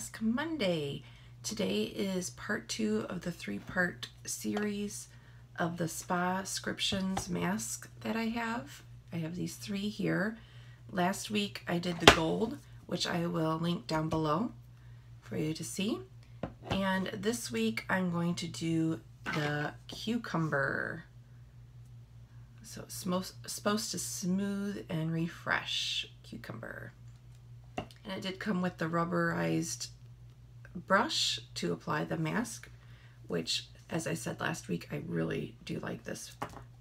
Mask Monday. Today is part 2 of the 3-part series of the Spascriptions mask that I have. I have these 3 here. Last week I did the gold, which I will link down below for you to see. And this week I'm going to do the cucumber. So it's supposed to smooth and refresh cucumber. And it did come with the rubberized brush to apply the mask, which, as I said last week, I really do like this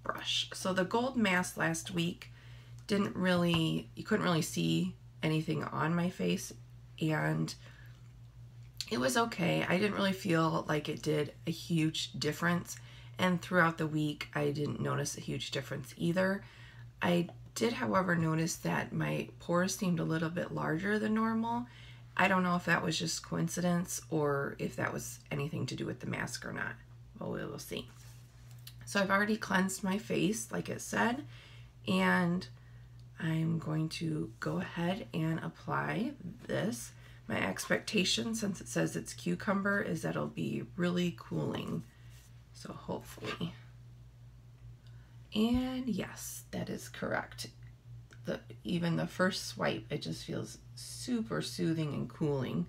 brush. So the gold mask last week you couldn't really see anything on my face, and it was okay. I didn't really feel like it did a huge difference, and throughout the week I didn't notice a huge difference either. I did, however, notice that my pores seemed a little bit larger than normal. I don't know if that was just coincidence or if that was anything to do with the mask or not. Well, we will see. So I've already cleansed my face, like it said, and I'm going to go ahead and apply this. My expectation, since it says it's cucumber, is that it'll be really cooling. So hopefully. And yes, that is correct. Even the first swipe, it just feels super soothing and cooling.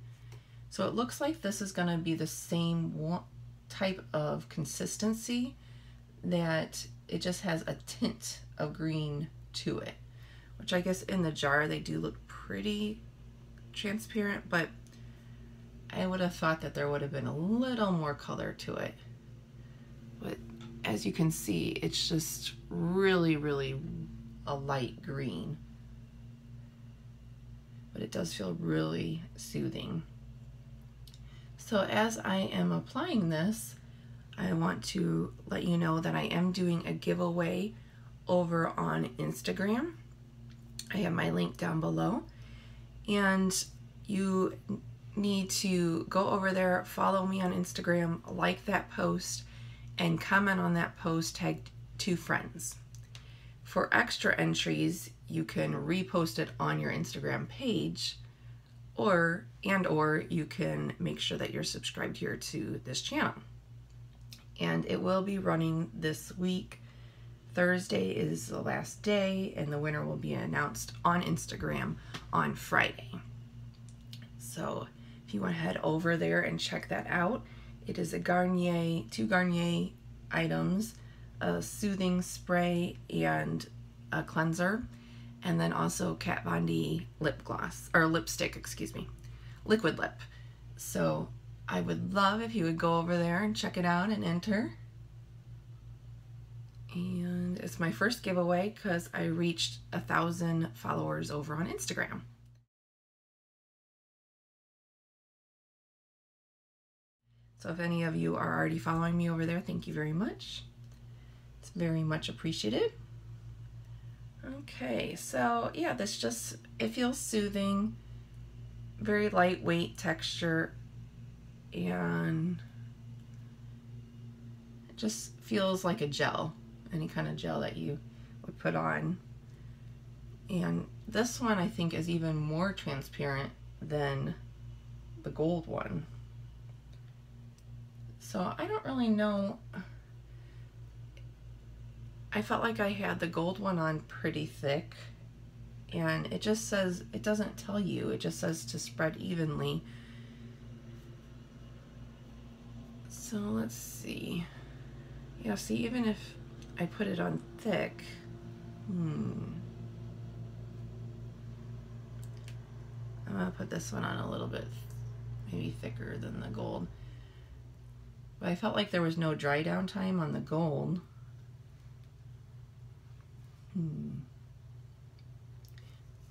So it looks like this is going to be the same type of consistency, that it just has a tint of green to it, which I guess in the jar they do look pretty transparent, but I would have thought that there would have been a little more color to it. But as you can see, it's just really a light green, but it does feel really soothing. So as I am applying this, I want to let you know that I am doing a giveaway over on Instagram. I have my link down below, and you need to go over there, follow me on Instagram, like that post, and comment on that post, tag 2 friends. For extra entries, you can repost it on your Instagram page, or you can make sure that you're subscribed here to this channel. And it will be running this week. Thursday is the last day, and the winner will be announced on Instagram on Friday. So if you want to head over there and check that out, it is a Garnier, 2 Garnier items, a soothing spray and a cleanser, and then also Kat Von D lip gloss, or lipstick, excuse me, liquid lip. So I would love if you would go over there and check it out and enter. And it's my first giveaway because I reached 1,000 followers over on Instagram. So if any of you are already following me over there, thank you very much. It's very much appreciated. Okay, so yeah, it feels soothing, very lightweight texture, and it just feels like a gel, any kind of gel that you would put on. And this one I think is even more transparent than the gold one. So I don't really know. I felt like I had the gold one on pretty thick, and it just says, it doesn't tell you, it just says to spread evenly. So let's see. Yeah, see, even if I put it on thick, I'm gonna put this one on a little bit maybe thicker than the gold. But I felt like there was no dry down time on the gold.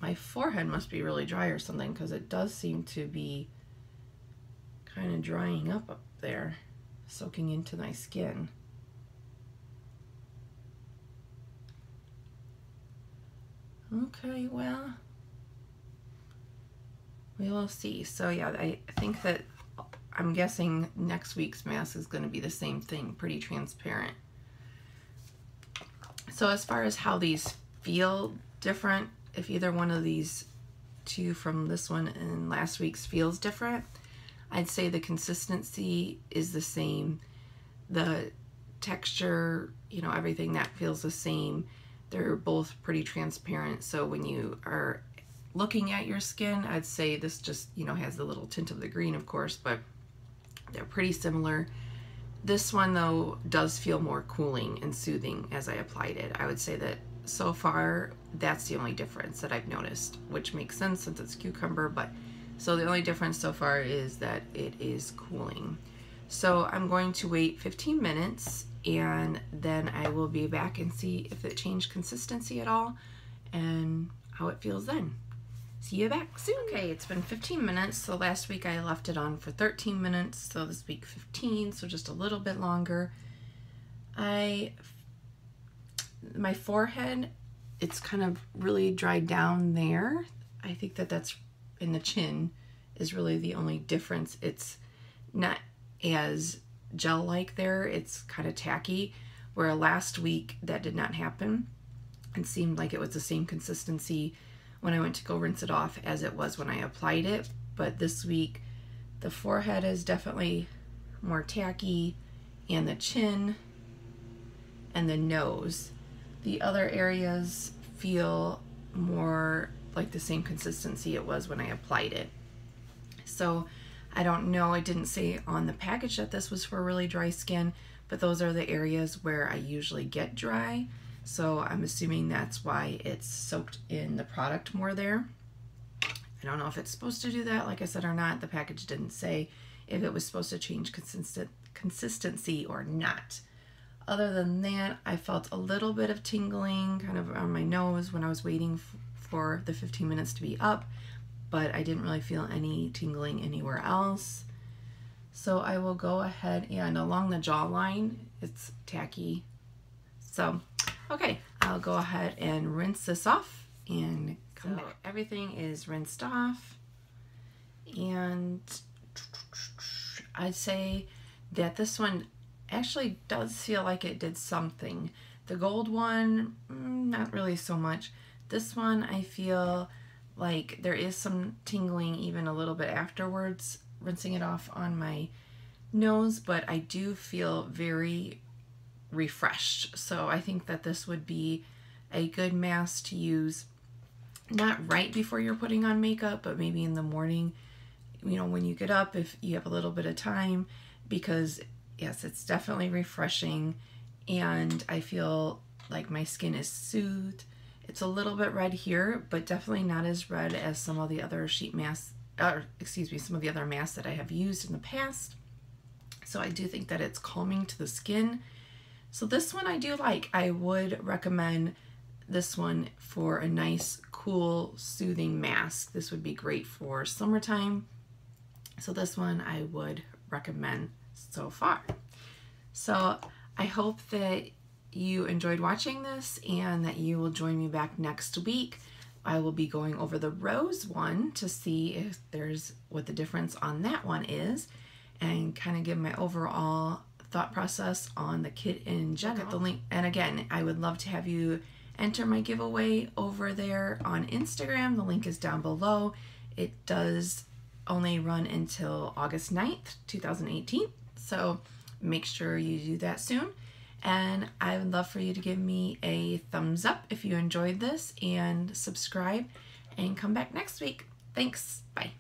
My forehead must be really dry or something, because it does seem to be kind of drying up there, soaking into my skin. Okay, well, we will see. So yeah, I think that, I'm guessing next week's mask is going to be the same thing, pretty transparent. So as far as how these feel different, if either one of these 2 from this one and last week's feels different, I'd say the consistency is the same. The texture, you know, everything that feels the same. They're both pretty transparent. So when you are looking at your skin, I'd say this just, you know, has the little tint of the green, of course, but they're pretty similar. This one, though, does feel more cooling and soothing as I applied it. I would say that so far, that's the only difference that I've noticed, which makes sense since it's cucumber, but so the only difference so far is that it is cooling. So I'm going to wait 15 minutes and then I will be back and see if it changed consistency at all and how it feels then. See you back soon. Okay, it's been 15 minutes. So last week I left it on for 13 minutes. So this week 15, so just a little bit longer. My forehead, it's kind of really dried down there. I think that that's in the chin is really the only difference. It's not as gel-like there. It's kind of tacky, where last week that did not happen. It seemed like it was the same consistency when I went to go rinse it off as it was when I applied it. But this week the forehead is definitely more tacky, and the chin and the nose. The other areas feel more like the same consistency it was when I applied it. So I don't know, I didn't say on the package that this was for really dry skin, but those are the areas where I usually get dry. So I'm assuming that's why it's soaked in the product more there. I don't know if it's supposed to do that, like I said, or not. The package didn't say if it was supposed to change consistency or not. Other than that, I felt a little bit of tingling kind of on my nose when I was waiting for the 15 minutes to be up, but I didn't really feel any tingling anywhere else. So I will go ahead and along the jawline, it's tacky. So, okay, I'll go ahead and rinse this off and come back. Everything is rinsed off, and I'd say that this one actually does feel like it did something. The gold one, not really so much. This one, I feel like there is some tingling even a little bit afterwards, rinsing it off on my nose, but I do feel very refreshed. So I think that this would be a good mask to use, not right before you're putting on makeup, but maybe in the morning, you know, when you get up, if you have a little bit of time, because yes, it's definitely refreshing, and I feel like my skin is soothed. It's a little bit red here, but definitely not as red as some of the other sheet masks, some of the other masks that I have used in the past. So I do think that it's calming to the skin. So this one I do like. I would recommend this one for a nice, cool, soothing mask. This would be great for summertime. So this one I would recommend so far. So I hope that you enjoyed watching this and that you will join me back next week. I will be going over the rose one to see if there's what the difference on that one is, and kind of give my overall thought process on the kit in general. Look at the link, and again, I would love to have you enter my giveaway over there on Instagram. The link is down below. It does only run until August 9th, 2018. So make sure you do that soon. And I would love for you to give me a thumbs up if you enjoyed this, and subscribe, and come back next week. Thanks. Bye.